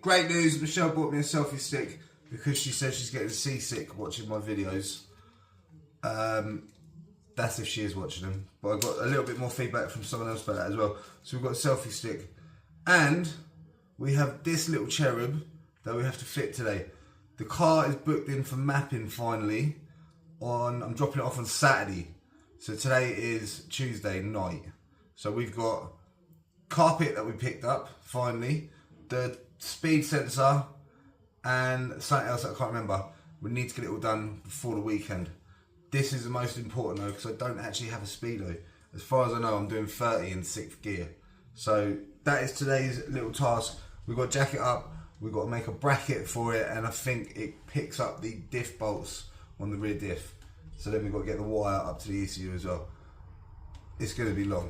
great news, Michelle bought me a selfie stick because she says she's getting seasick watching my videos. That's if she is watching them. But I got a little bit more feedback from someone else about that as well. So we've got a selfie stick. And we have this little cherub that we have to fit today. The car is booked in for mapping finally. I'm dropping it off on Saturday. So today is Tuesday night. So we've got carpet that we picked up finally, the speed sensor, and something else that I can't remember. We need to get it all done before the weekend. This is the most important though, because I don't actually have a Speedo. As far as I know, I'm doing 30 in 6th gear. So that is today's little task. We've got to jack it up, we've got to make a bracket for it, and I think it picks up the diff bolts on the rear diff. So then we've got to get the wire up to the ECU as well. It's going to be long.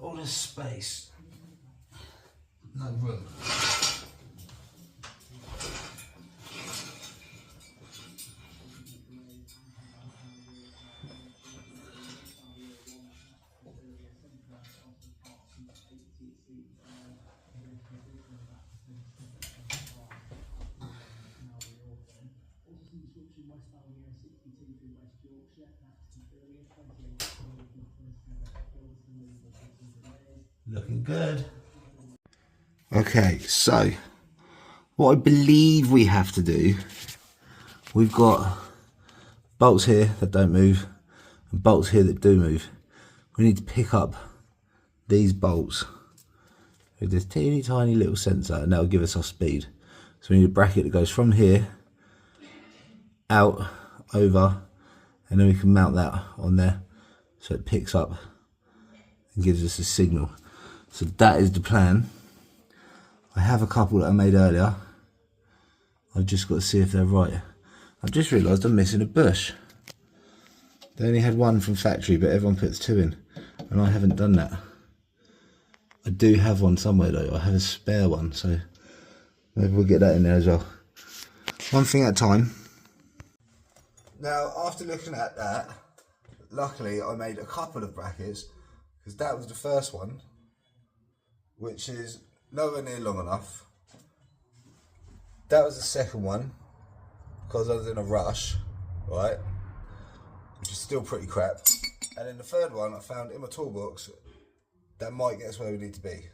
All this space, no room. Looking good. Okay, so what I believe we have to do, we've got bolts here that don't move and bolts here that do move. We need to pick up these bolts with this teeny tiny little sensor, and that'll give us our speed. So we need a bracket that goes from here out, over, and then we can mount that on there so it picks up and gives us a signal. So that is the plan. I have a couple that I made earlier. I've just got to see if they're right. I've just realised I'm missing a bush. They only had one from factory, but everyone puts two in, and I haven't done that. I do have one somewhere though. I have a spare one, so maybe we'll get that in there as well. One thing at a time. Now, after looking at that, luckily I made a couple of brackets, because that was the first one, which is nowhere near long enough. That was the second one, because I was in a rush, right, which is still pretty crap. And then the third one I found in my toolbox that might get us where we need to be.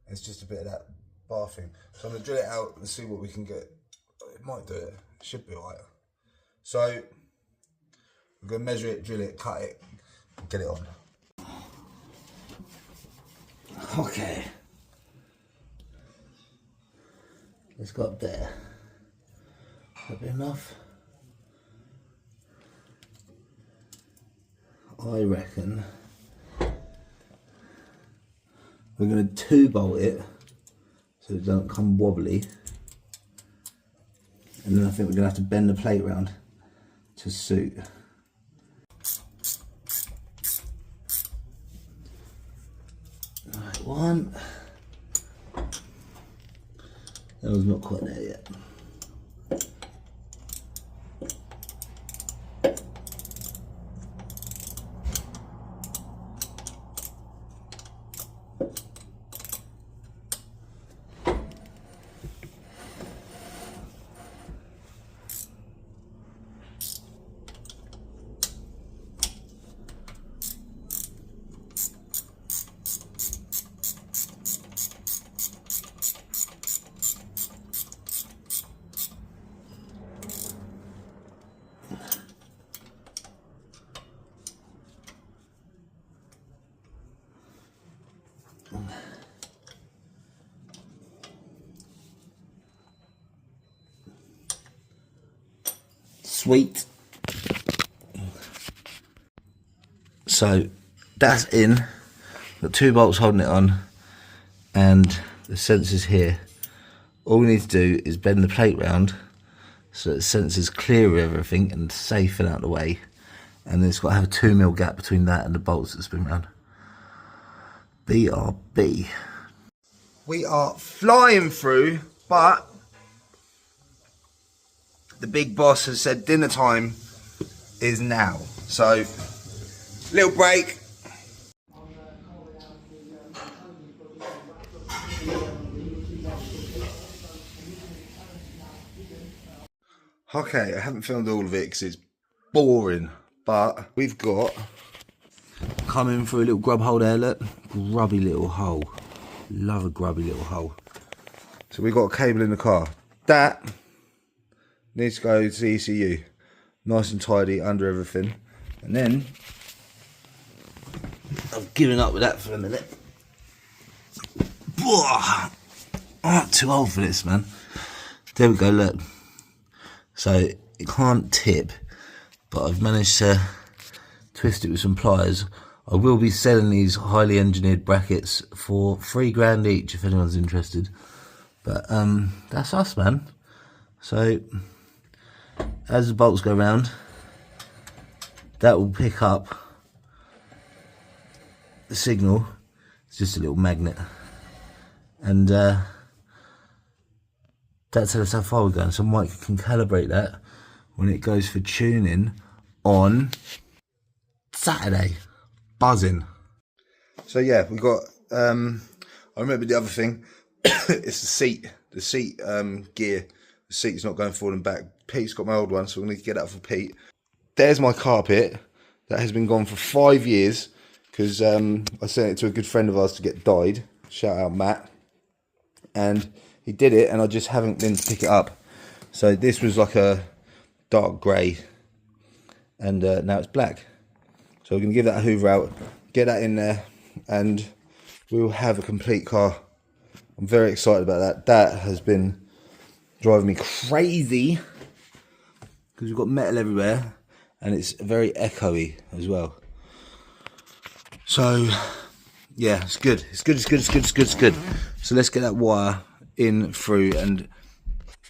It's just a bit of that bar thing. So I'm going to drill it out and see what we can get. It might do it, should be alright. So I'm going to measure it, drill it, cut it, and get it on. Okay, let's go up there. That be enough? I reckon we're going to 2-bolt it so it doesn't come wobbly, and then I think we're going to have to bend the plate round to suit. Right, one. That was not quite there yet. Sweet. So that's in. Got 2 bolts holding it on, and the sensor's here. All we need to do is bend the plate round so that the sensor's clear of everything and safe and out of the way. And then it's got to have a 2mm gap between that and the bolts that spin round. BRB. We are flying through, but the big boss has said dinner time is now. So, little break. Okay, I haven't filmed all of it because it's boring, but we've got coming through a little grub hole there, look. Grubby little hole. Love a grubby little hole. So we've got a cable in the car. That needs to go to the ECU. Nice and tidy under everything. And then, I've given up with that for a minute. Oh, I'm too old for this, man. There we go, look. So it can't tip, but I've managed to twist it with some pliers. I will be selling these highly engineered brackets for £3 each if anyone's interested. But that's us, man. So as the bolts go round, that will pick up the signal. It's just a little magnet, and that tells us how far we're going, so Mike can calibrate that when it goes for tuning on Saturday. Buzzing. So yeah, we got I remember the other thing. It's the seat gear. The seat's not going forward and back. Pete's got my old one, so we need to get that for Pete. There's my carpet that has been gone for 5 years because I sent it to a good friend of ours to get dyed. Shout out Matt. And he did it, and I just haven't been to pick it up. So this was like a dark grey, and now it's black. So we're going to give that a hoover out, get that in there, and we'll have a complete car. I'm very excited about that. That has been driving me crazy because we've got metal everywhere, and it's very echoey as well. So yeah, it's good. It's good. It's good. It's good. It's good. It's good. So let's get that wire in through, and it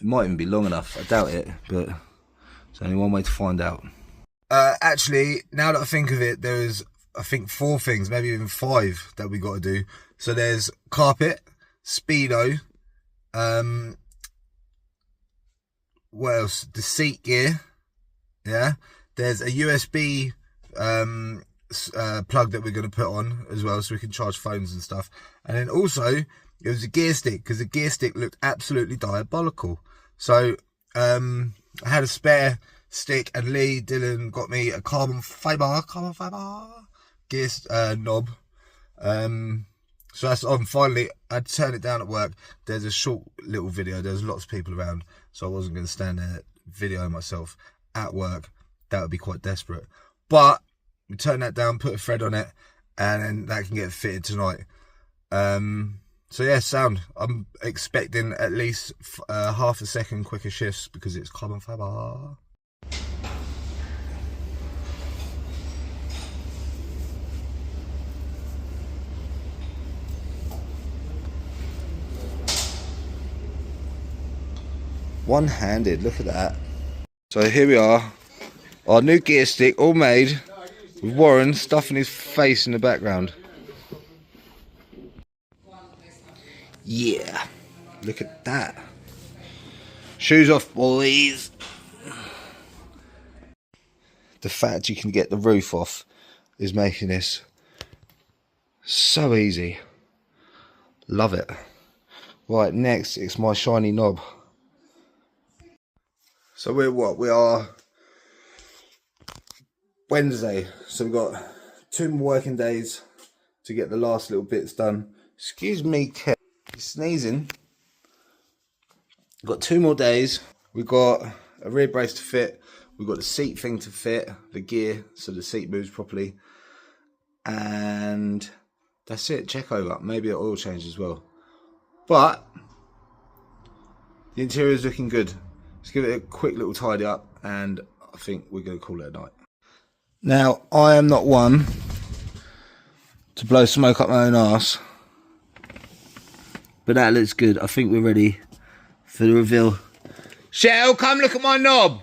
might even be long enough. I doubt it, but there's only one way to find out. Actually, now that I think of it, there's, I think, 4 things, maybe even 5 that we got to do. So there's carpet, Speedo, what else? The seat gear, yeah. There's a USB plug that we're going to put on as well, so we can charge phones and stuff. And then also, it was a gear stick, because the gear stick looked absolutely diabolical. So I had a spare stick, and Lee Dillon got me a carbon fiber gear knob. So that's on. Finally, I'd turn it down at work. There's a short little video. There's lots of people around, so I wasn't going to stand there videoing myself at work. That would be quite desperate. But we turn that down, put a thread on it, and then that can get fitted tonight. So yeah, sound. I'm expecting at least half a second quicker shifts because it's carbon fiber. One-handed, look at that. So here we are, our new gear stick, all made, with Warren stuffing his face in the background. Yeah, look at that. Shoes off, boys. The fact you can get the roof off is making this so easy. Love it. Right, next it's my shiny knob. So we're what? We are Wednesday. So we've got 2 more working days to get the last little bits done. Excuse me, Kev. You're sneezing. We've got 2 more days. We've got a rear brace to fit. We've got the seat thing to fit, the gear, so the seat moves properly. And that's it, check over. Maybe an oil change as well. But the interior is looking good. Let's give it a quick little tidy up, and I think we're going to call it a night. Now, I am not one to blow smoke up my own arse, but that looks good. I think we're ready for the reveal. Shell, come look at my knob.